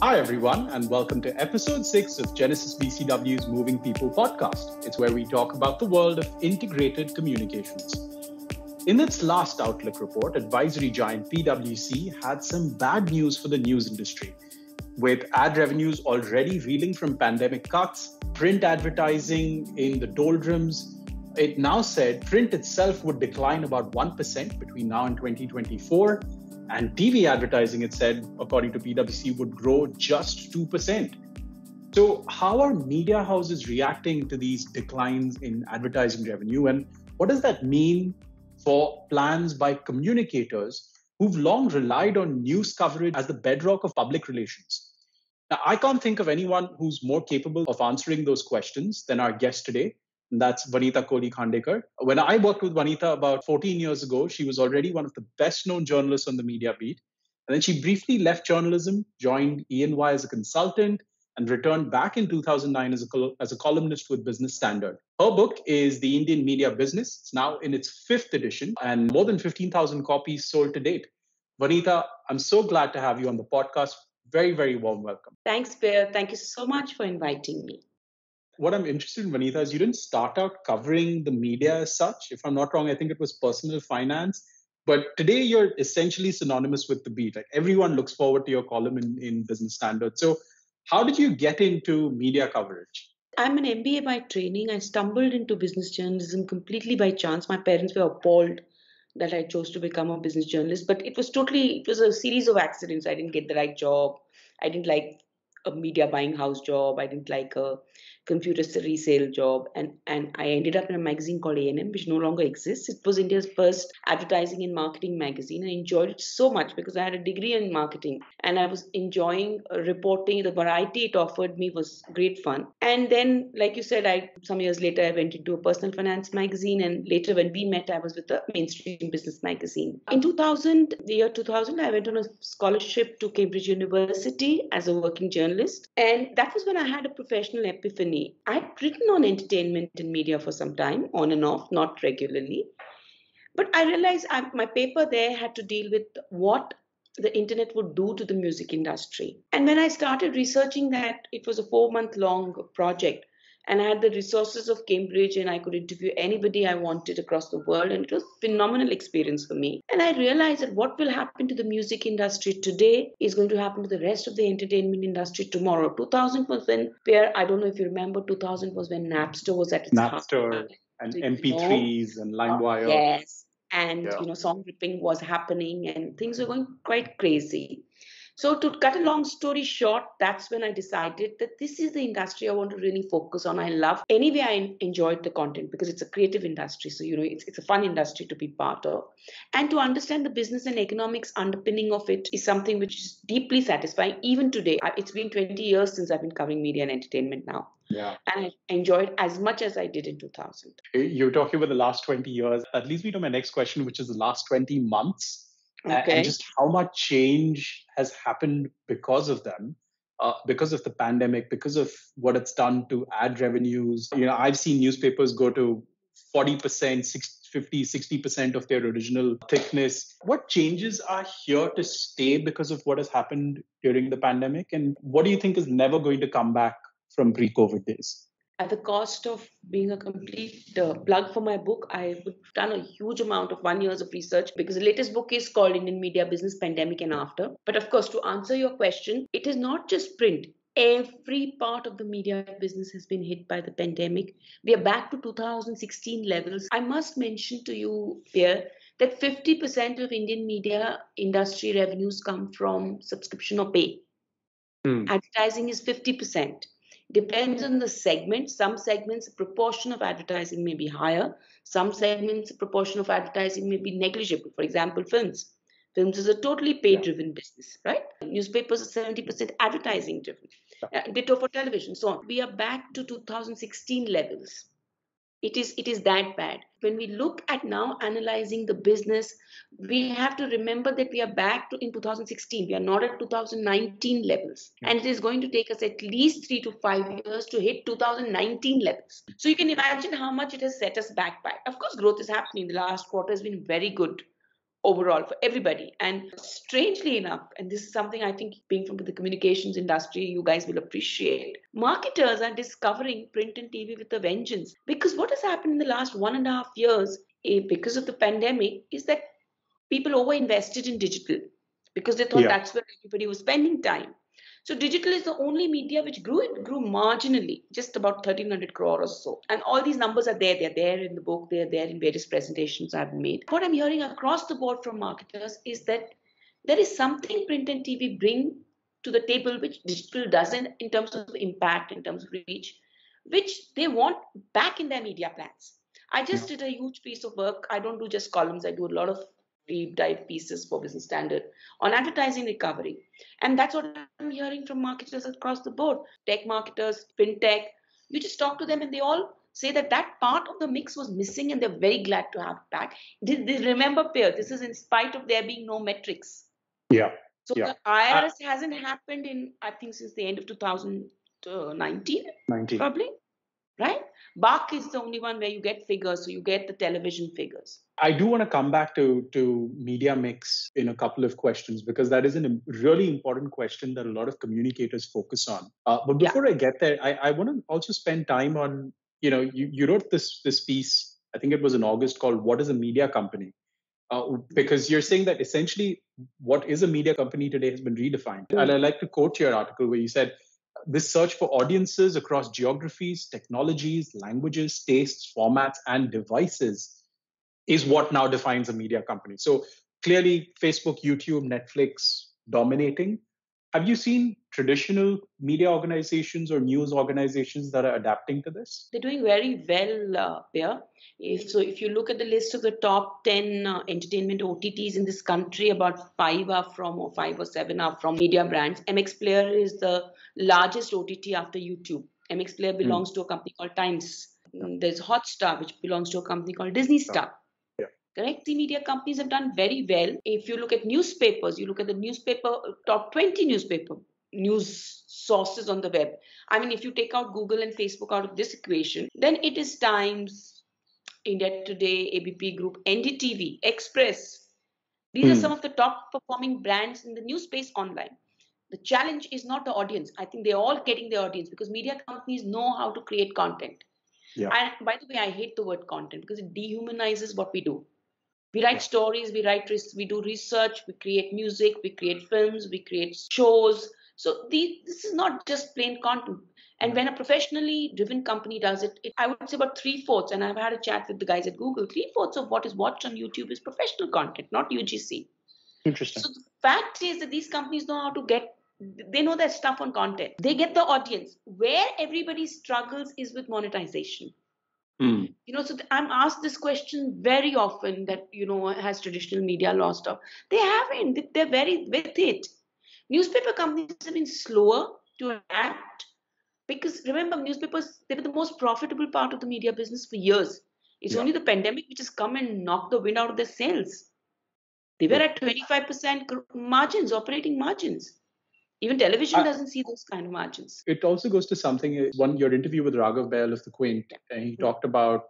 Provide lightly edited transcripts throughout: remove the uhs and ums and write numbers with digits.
Hi, everyone, and welcome to episode 6 of Genesis BCW's Moving People podcast. It's where we talk about the world of integrated communications. In its last Outlook report, advisory giant PwC had some bad news for the news industry. With ad revenues already reeling from pandemic cuts, print advertising in the doldrums, it now said print itself would decline about 1% between now and 2024. And TV advertising, it said, according to PwC, would grow just 2%. So how are media houses reacting to these declines in advertising revenue? And what does that mean for plans by communicators who've long relied on news coverage as the bedrock of public relations? Now, I can't think of anyone who's more capable of answering those questions than our guest today. And that's Vanitha Kohli Khandekar. When I worked with Vanitha about 14 years ago, she was already one of the best known journalists on the media beat. And then she briefly left journalism, joined E&Y as a consultant, and returned back in 2009 as a columnist with Business Standard. Her book is The Indian Media Business. It's now in its 5th edition and more than 15,000 copies sold to date. Vanitha, I'm so glad to have you on the podcast. Very, very warm welcome. Thanks, Pierre. Thank you so much for inviting me. What I'm interested in, Vanitha, is you didn't start out covering the media as such. If I'm not wrong, I think it was personal finance. But today you're essentially synonymous with the beat. Like everyone looks forward to your column in Business Standard. So how did you get into media coverage? I'm an MBA by training. I stumbled into business journalism completely by chance. My parents were appalled that I chose to become a business journalist. But it was a series of accidents. I didn't get the right job. I didn't like a media buying house job. I didn't like a computer resale job. And I ended up in a magazine called A&M, which no longer exists. It was India's first advertising and marketing magazine. I enjoyed it so much because I had a degree in marketing and I was enjoying reporting. The variety it offered me was great fun. And then, like you said, some years later, I went into a personal finance magazine. And later when we met, I was with a mainstream business magazine. In the year 2000, I went on a scholarship to Cambridge University as a working journalist. And that was when I had a professional epiphany. I'd written on entertainment and media for some time, on and off, not regularly. But I realized my paper there had to deal with what the internet would do to the music industry. And when I started researching that, it was a 4-month-long project. And I had the resources of Cambridge and I could interview anybody I wanted across the world. And it was a phenomenal experience for me. And I realized that what will happen to the music industry today is going to happen to the rest of the entertainment industry tomorrow. 2000 was when, Pierre, I don't know if you remember, 2000 was when Napster was at its Napster and MP3s and LimeWire. Yes. And, song ripping was happening and things were going quite crazy. So to cut a long story short, that's when I decided that this is the industry I want to really focus on. Anyway, I enjoyed the content because it's a creative industry. So, it's a fun industry to be part of. And to understand the business and economics underpinning of it is something which is deeply satisfying. Even today, it's been 20 years since I've been covering media and entertainment now. Yeah. And I enjoyed as much as I did in 2000. You're talking about the last 20 years. That leads me to my next question, which is the last 20 months. Okay. And just how much change has happened because of them, because of the pandemic, because of what it's done to ad revenues. I've seen newspapers go to 40%, 50, 60% of their original thickness. What changes are here to stay because of what has happened during the pandemic? And what do you think is never going to come back from pre-COVID days? At the cost of being a complete plug for my book, I would have done a huge amount of 1 year of research because the latest book is called Indian Media Business Pandemic and After. But of course, to answer your question, it is not just print. Every part of the media business has been hit by the pandemic. We are back to 2016 levels. I must mention to you, Pierre, that 50% of Indian media industry revenues come from subscription or pay. Advertising is 50%. Depends on the segment. Some segments, the proportion of advertising may be higher. Some segments, the proportion of advertising may be negligible. For example, films. Films is a totally paid-driven business, right? Newspapers are 70% advertising-driven. Ditto for television, so on. We are back to 2016 levels. It is that bad. When we look at now analyzing the business, we have to remember that we are back to in 2016. We are not at 2019 levels. And it is going to take us at least 3 to 5 years to hit 2019 levels. So you can imagine how much it has set us back by. Of course, growth is happening. The last quarter has been very good overall for everybody. And strangely enough, and this is something I think being from the communications industry, you guys will appreciate, marketers are discovering print and TV with a vengeance. Because what has happened in the last 1.5 years, because of the pandemic, is that people over invested in digital because they thought that's where everybody was spending time. So digital is the only media which grew. It grew marginally, just about 1,300 crore or so. And all these numbers are there. They're there in the book. They're there in various presentations I've made. What I'm hearing across the board from marketers is that there is something print and TV bring to the table which digital doesn't, in terms of impact, in terms of reach, which they want back in their media plans. I just did a huge piece of work. I don't do just columns. I do a lot of deep dive pieces for Business Standard on advertising recovery. And that's what I'm hearing from marketers across the board. Tech marketers, fintech, you just talk to them and they all say that that part of the mix was missing and they're very glad to have it back. Remember, Pierre, this is in spite of there being no metrics. Yeah. So the IRS hasn't happened in, I think, since the end of 2019, probably, right? BARC is the only one where you get figures, so you get the television figures. I do want to come back to media mix in a couple of questions, because that is a really important question that a lot of communicators focus on. But before I get there, I want to also spend time on, you wrote this piece, I think it was in August, called "What is a Media Company?" Because you're saying that essentially what is a media company today has been redefined. And I like to quote your article where you said, "This search for audiences across geographies, technologies, languages, tastes, formats, and devices is what now defines a media company." So clearly, Facebook, YouTube, Netflix dominating. Have you seen traditional media organizations or news organizations that are adapting to this? They're doing very well, Pierre. If you look at the list of the top 10 entertainment OTTs in this country, about 5 or 7 are from media brands. MX Player is the largest OTT after YouTube. MX Player belongs to a company called Times. There's Hotstar, which belongs to a company called Disney Star. Correct? The media companies have done very well. If you look at newspapers, you look at the newspaper, top 20 newspaper news sources on the web. I mean, if you take out Google and Facebook out of this equation, then it is Times, India Today, ABP Group, NDTV, Express. These are some of the top performing brands in the news space online. The challenge is not the audience. I think they're all getting the audience because media companies know how to create content. And by the way, I hate the word content because it dehumanizes what we do. We write stories, we do research, we create music, we create films, we create shows. So this is not just plain content. And when a professionally driven company does it, I would say about 3/4, and I've had a chat with the guys at Google, 3/4 of what is watched on YouTube is professional content, not UGC. Interesting. So the fact is that these companies know how to they know their stuff on content. They get the audience. Where everybody struggles is with monetization. So I'm asked this question very often that, has traditional media lost out? They haven't. They're very with it. Newspaper companies have been slower to adapt because remember, newspapers, they were the most profitable part of the media business for years. It's only the pandemic which has come and knocked the wind out of their sails. They were at 25% margins, operating margins. Even television doesn't see those kind of margins. It also goes to something, your interview with Raghav Bahl of The Quint, and he talked about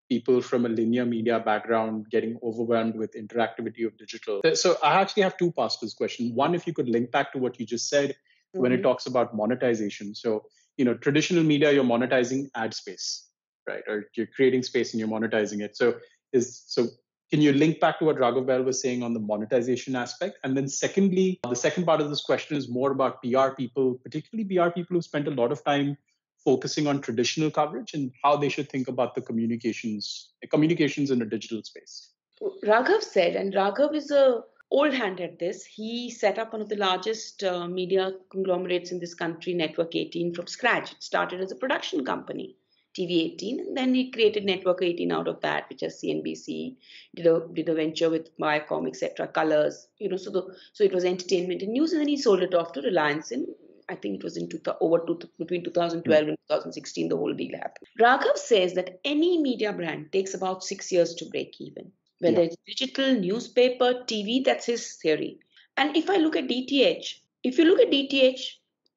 people from a linear media background getting overwhelmed with interactivity of digital. So I actually have two parts to this question. One, if you could link back to what you just said when it talks about monetization. So, traditional media, you're monetizing ad space, right? Or you're creating space and you're monetizing it. So can you link back to what Raghav Bahl was saying on the monetization aspect? And then secondly, the second part of this question is more about PR people, particularly PR people who spent a lot of time focusing on traditional coverage and how they should think about the communications in a digital space. Raghav said, and Raghav is a old hand at this. He set up one of the largest media conglomerates in this country, Network 18, from scratch. It started as a production company. TV18, and then he created Network 18 out of that, which is CNBC, did a venture with Viacom, etc., Colors, so it was entertainment and news, and then he sold it off to Reliance in, I think it was between 2012 and 2016, the whole deal happened. Raghav says that any media brand takes about 6 years to break even, whether it's digital, newspaper, TV, that's his theory. And if I look at DTH,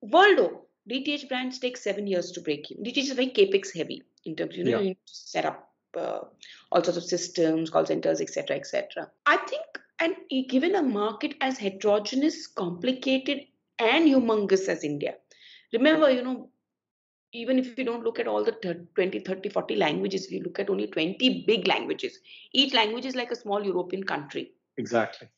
Worldo, DTH brands take 7 years to break even. DTH is very capex heavy in terms, you need to set up all sorts of systems, call centers, etc., etc. I think And given a market as heterogeneous, complicated, and humongous as India, remember, even if you don't look at all the 20, 30, 40 languages, if you look at only 20 big languages, each language is like a small European country, Exactly.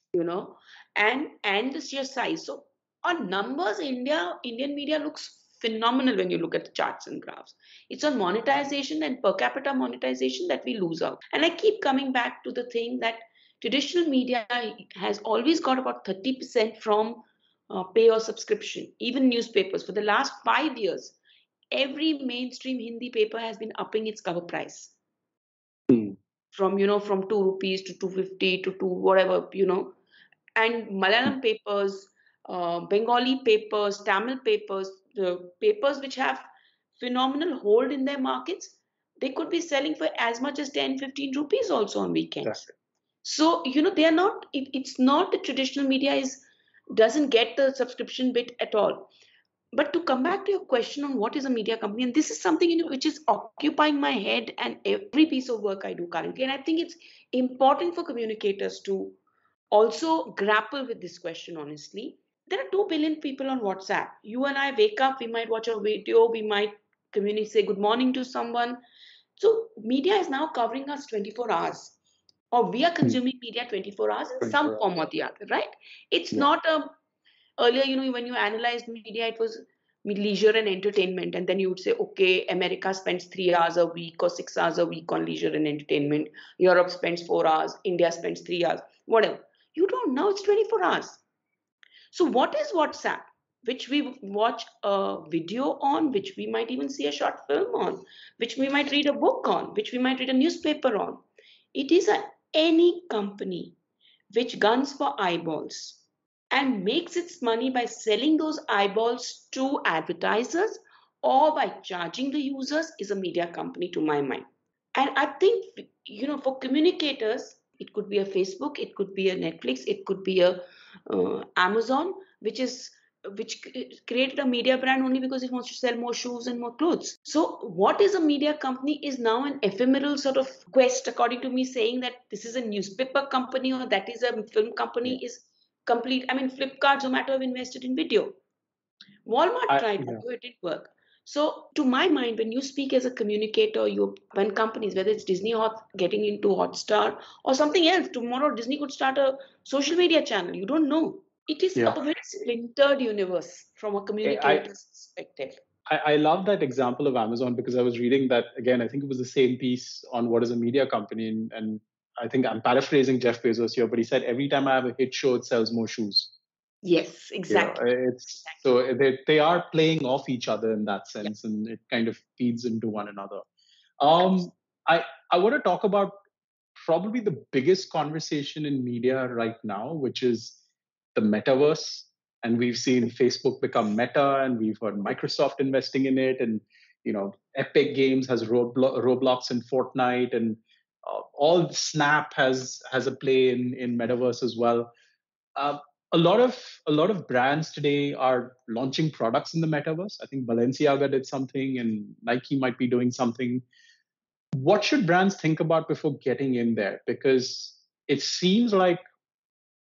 and the sheer size. So on numbers, Indian media looks phenomenal when you look at the charts and graphs. It's on monetization and per capita monetization that we lose out. And I keep coming back to the thing that traditional media has always got about 30% from pay or subscription. Even newspapers for the last 5 years, every mainstream Hindi paper has been upping its cover price Hmm. from 2 rupees to 250 to 2 whatever, and Malayalam papers, Bengali papers, Tamil papers, the papers which have phenomenal hold in their markets, they could be selling for as much as 10, 15 rupees also on weekends. Exactly. So, they are not, it's not the traditional media doesn't get the subscription bit at all. But to come back to your question on what is a media company, and this is something which is occupying my head and every piece of work I do currently, and I think it's important for communicators to also grapple with this question honestly. There are 2 billion people on WhatsApp. You and I wake up, we might watch a video, we might communicate, say good morning to someone. So media is now covering us 24 hours, or we are Hmm. consuming media 24 hours in 24 some hours. form or the other, right? It's Yeah. not a earlier, when you analyzed media, it was leisure and entertainment, and then you would say, okay, America spends 3 hours a week or 6 hours a week on leisure and entertainment. Europe spends 4 hours. India spends 3 hours. Whatever. You don't know. It's 24 hours. So what is WhatsApp? Which we watch a video on, which we might even see a short film on, which we might read a book on, which we might read a newspaper on. It is any company which guns for eyeballs and makes its money by selling those eyeballs to advertisers or by charging the users is a media company to my mind. And I think, for communicators, it could be a Facebook, it could be a Netflix, it could be a Amazon, which created a media brand only because it wants to sell more shoes and more clothes. So what is a media company is now an ephemeral sort of quest, according to me, saying that this is a newspaper company or that is a film company is complete. I mean, Flipkart, Zomato have invested in video. Walmart tried Yeah. that, it didn't work. So, to my mind, when you speak as a communicator, when companies, whether it's Disney Hot getting into Hotstar or something else, tomorrow Disney could start a social media channel. You don't know. It is Yeah. a very splintered universe from a communicator's perspective. I love that example of Amazon because I was reading that again. I think it was the same piece on what is a media company, and I think I'm paraphrasing Jeff Bezos here, but he said every time I have a hit show, it sells more shoes. Yes, exactly. It's so they are playing off each other in that Yeah. sense, and it kind of feeds into one another. Um, I want to talk about probably the biggest conversation in media right now, which is the metaverse. And we've seen Facebook become Meta, and we've heard Microsoft investing in it, and Epic Games has Roblox and Fortnite, and all Snap has a play in metaverse as well. Uh, a lot of brands today are launching products in the metaverse. I think Balenciaga did something, and Nike might be doing something. What should brands think about before getting in there? Because it seems like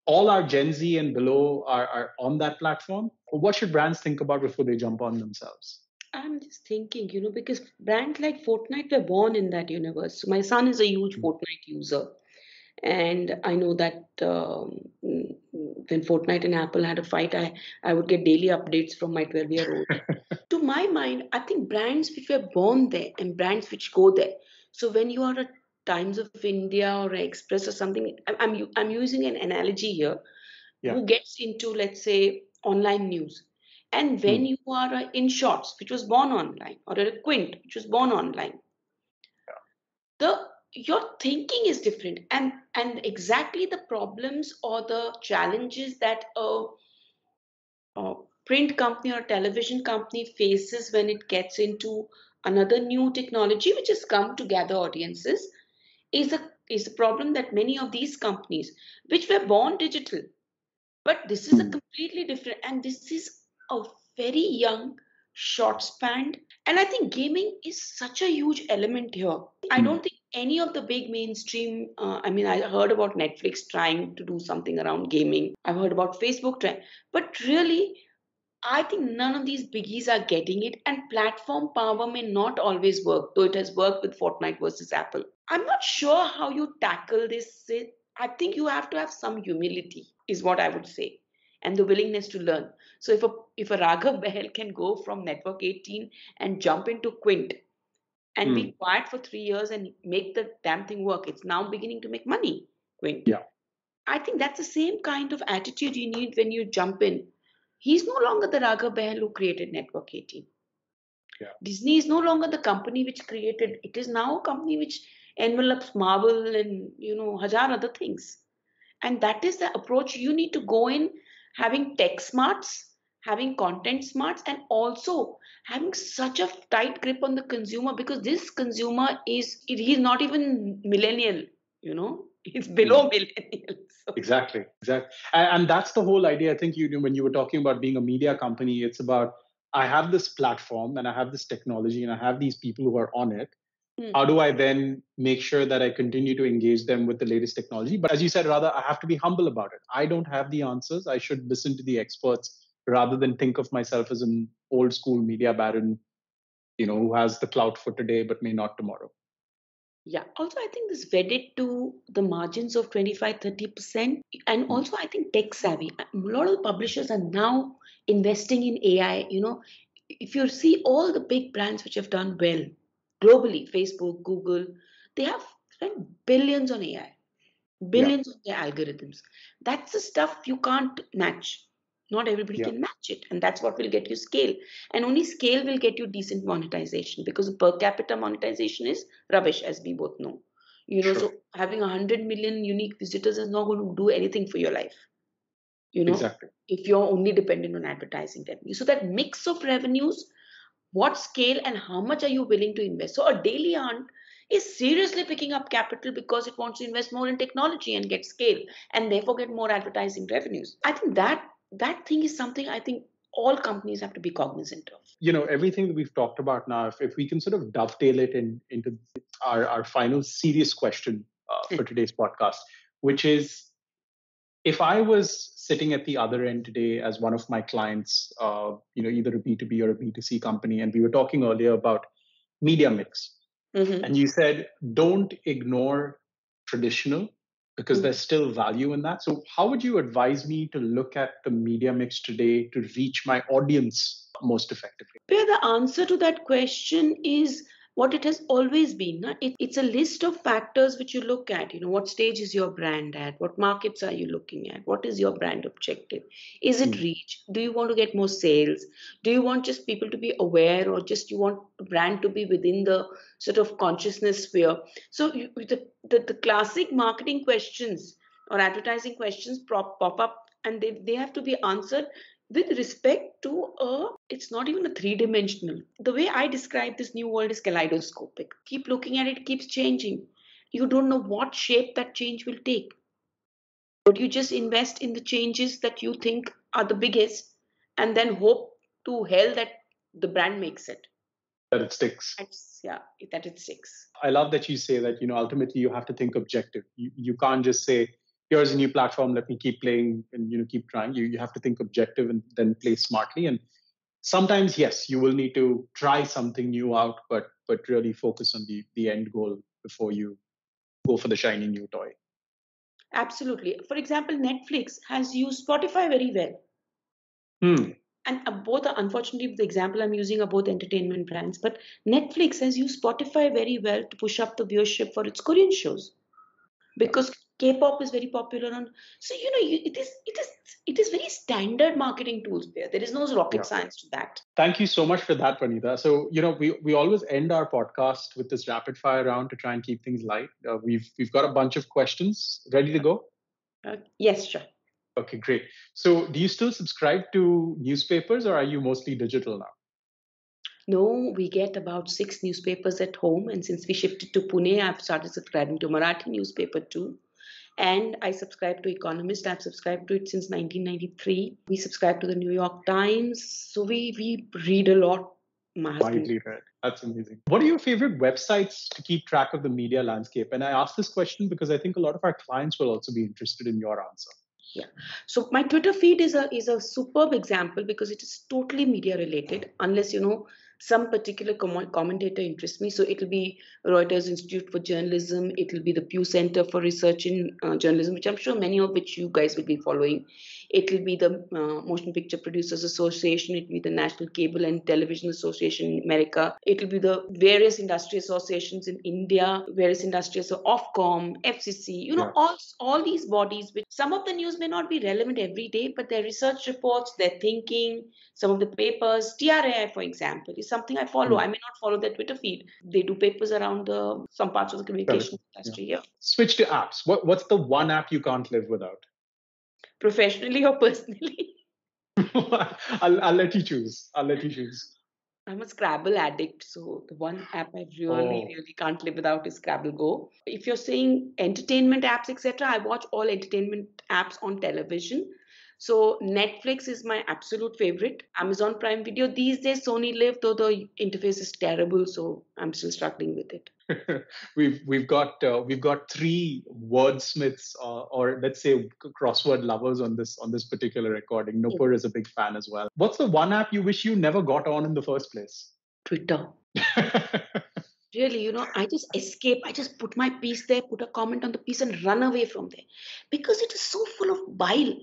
all our Gen Z and below are on that platform. What should brands think about before they jump on themselves? I'm just thinking, because brands like Fortnite were born in that universe. So my son is a huge Mm. Fortnite user. And I know that when Fortnite and Apple had a fight, I would get daily updates from my 12-year-old. To my mind, I think brands which were born there and brands which go there. So when you are at Times of India or Express or something, I'm using an analogy here. Yeah. Who gets into, let's say, online news, and when Mm. you are in Shorts, which was born online, or a Quint, which was born online, the your thinking is different, and exactly the problems or the challenges that a print company or television company faces when it gets into another new technology which has come to gather audiences is a problem that many of these companies which were born digital, but this is a Mm. completely different, and this is a very young short span, and I think gaming is such a huge element here. I Mm. don't think any of the big mainstream, I heard about Netflix trying to do something around gaming. I've heard about Facebook trying, but really, I think none of these biggies are getting it, and platform power may not always work, though it has worked with Fortnite versus Apple. I'm not sure how you tackle this. I think you have to have some humility, is what I would say, and the willingness to learn. So if a Raghav Behel can go from Network 18 and jump into Quint and Hmm. be quiet for 3 years and make the damn thing work, it's now beginning to make money, Quint. Yeah. I think that's the same kind of attitude you need when you jump in. He's no longer the Raghav Behel who created Network 18. Yeah. Disney is no longer the company which created. It is now a company which envelops Marvel and Hajar other things. And that is the approach you need to go in, having tech smarts, having content smarts, and also having such a tight grip on the consumer, because this consumer he's not even millennial, he's below millennial. So Exactly, exactly. And that's the whole idea. I think when you were talking about being a media company, it's about I have this platform and I have this technology and I have these people who are on it. How do I then make sure that I continue to engage them with the latest technology? But as you said, rather, I have to be humble about it. I don't have the answers. I should listen to the experts rather than think of myself as an old school media baron, who has the clout for today but may not tomorrow. yeah, also I think this wedded to the margins of 25-30%. And also I think tech savvy. A lot of publishers are now investing in AI. If you see all the big brands which have done well globally, Facebook, Google, they have spent billions on AI, Yeah, billions of their algorithms. That's the stuff you can't match. Not everybody yeah, can match it, and that's what will get you scale. And only scale will get you decent monetization, because per capita monetization is rubbish, as we both know. sure, So having 100 million unique visitors is not going to do anything for your life. You know, exactly. if you're only dependent on advertising revenue. So that mix of revenues, what scale and how much are you willing to invest? So a daily aunt is seriously picking up capital because it wants to invest more in technology and get scale, and therefore get more advertising revenues. I think that thing is something I think all companies have to be cognizant of. Everything that we've talked about now, if we can sort of dovetail it into our final serious question for today's podcast, which is if I was sitting at the other end today as one of my clients, either a B2B or a B2C company, and we were talking earlier about media mix, Mm-hmm. and you said, don't ignore traditional because Mm-hmm. there's still value in that. So, how would you advise me to look at the media mix today to reach my audience most effectively? Where the answer to that question is what it has always been. It's a list of factors which you look at. What stage is your brand at? What markets are you looking at? What is your brand objective? Is it Hmm. reach? Do you want to get more sales? Do you want just people to be aware, or just you want the brand to be within the sort of consciousness sphere? So the classic marketing questions or advertising questions pop up, and they have to be answered with respect to it's not even a three-dimensional. The way I describe this new world is kaleidoscopic. Keep looking at it, keeps changing. You don't know what shape that change will take, but you just invest in the changes that you think are the biggest, and then hope to hell that the brand makes it. That it sticks. Yeah, that it sticks. I love that you say that, ultimately you have to think objective. You can't just say, here's a new platform, let me keep playing and, keep trying. You have to think objective and then play smartly. And sometimes, yes, you will need to try something new out, but really focus on the end goal before you go for the shiny new toy. Absolutely. For example, Netflix has used Spotify very well. Hmm. And both are, unfortunately, the example I'm using are both entertainment brands, but Netflix has used Spotify very well to push up the viewership for its Korean shows, Yeah. because K-pop is very popular on. So it is very standard marketing tools there. There is no rocket Yeah. science to that. Thank you so much for that, Vanita. So, we always end our podcast with this rapid fire round to try and keep things light. We've got a bunch of questions ready to go. Yes, sure. Okay, great. So, do you still subscribe to newspapers or are you mostly digital now? No, we get about 6 newspapers at home, and since we shifted to Pune, I've started subscribing to Marathi newspaper too. And I subscribe to Economist. I've subscribed to it since 1993. We subscribe to the New York Times. So we read a lot. my husband. Widely read. That's amazing. What are your favorite websites to keep track of the media landscape? And I ask this question because I think a lot of our clients will also be interested in your answer. Yeah. So my Twitter feed is a superb example because it is totally media related, unless some particular commentator interests me. So it'll be Reuters Institute for Journalism. It'll be the Pew Center for Research in Journalism, which I'm sure many of which you guys will be following. It'll be the Motion Picture Producers Association. It'll be the National Cable and Television Association in America. It'll be the various industry associations in India, various industries, so Ofcom, FCC, all these bodies, which some of the news may not be relevant every day, but their research reports, their thinking, some of the papers, TRAI, for example, is something I follow. I may not follow their Twitter feed. They do papers around some parts of the communication industry. Yeah. Switch to apps. What's the one app you can't live without? Professionally or personally? I'll let you choose. I'm a Scrabble addict, so the one app I really can't live without is Scrabble Go. If you're saying entertainment apps, etc., I watch all entertainment apps on television. So Netflix is my absolute favorite. Amazon Prime Video. These days, Sony Live, though the interface is terrible, so I'm still struggling with it. we've got three wordsmiths or let's say crossword lovers on this particular recording. Nupur is a big fan as well. What's the one app you wish you never got on in the first place? Twitter. Really, I just escape. I just put my piece there, put a comment on the piece and run away from there because it is so full of bile.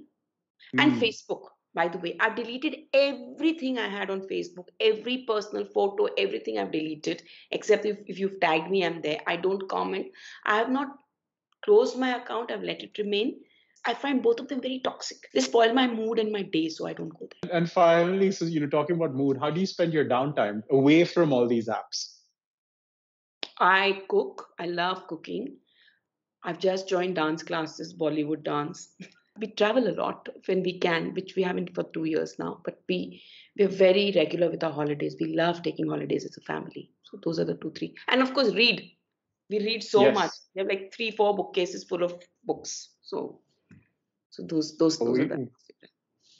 And Facebook, by the way, I've deleted everything I had on Facebook, every personal photo, everything I've deleted, except if you've tagged me, I'm there. I don't comment. I have not closed my account. I've let it remain. I find both of them very toxic. They spoil my mood and my day, so I don't go there. And finally, so talking about mood, how do you spend your downtime away from all these apps? I cook. I love cooking. I've just joined dance classes, Bollywood dance. We travel a lot when we can, which we haven't for 2 years now. But we're very regular with our holidays. We love taking holidays as a family. So those are the 2, 3. And of course, read. We read so much. We have like 3, 4 bookcases full of books. So those are the.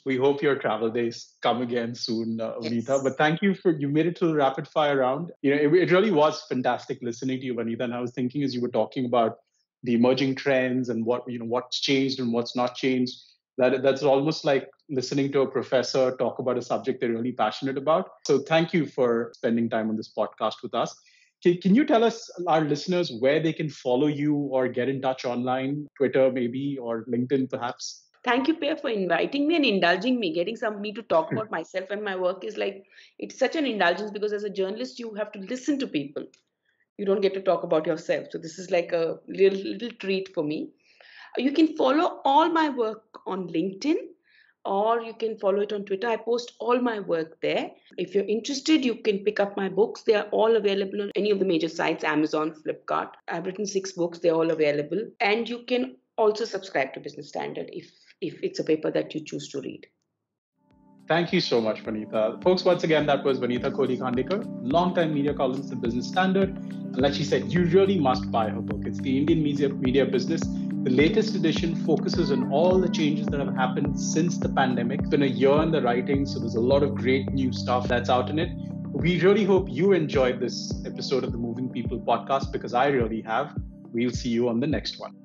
We hope your travel days come again soon, Vanitha. Yes. But thank you you made it to the rapid fire round. It really was fantastic listening to you, Vanitha. And I was thinking as you were talking about the emerging trends and what's changed and what's not changed, that's almost like listening to a professor talk about a subject they're really passionate about. So thank you for spending time on this podcast with us. Can you tell us, our listeners, where they can follow you or get in touch online, Twitter maybe, or LinkedIn perhaps? Thank you, Peer, for inviting me and indulging me. Getting me to talk about myself and my work is it's such an indulgence because as a journalist, you have to listen to people. You don't get to talk about yourself. So this is like a little treat for me. You can follow all my work on LinkedIn or you can follow it on Twitter. I post all my work there. If you're interested, you can pick up my books. They are all available on any of the major sites, Amazon, Flipkart. I've written 6 books. They're all available. And you can also subscribe to Business Standard if it's a paper that you choose to read. Thank you so much, Vanitha. Folks, once again, that was Vanitha Kohli Khandekar, longtime media columnist at Business Standard. And like she said, you really must buy her book. It's The Indian Media Business. The latest edition focuses on all the changes that have happened since the pandemic. It's been a year in the writing, so there's a lot of great new stuff that's out in it. We really hope you enjoyed this episode of the Moving People podcast because I really have. We'll see you on the next one.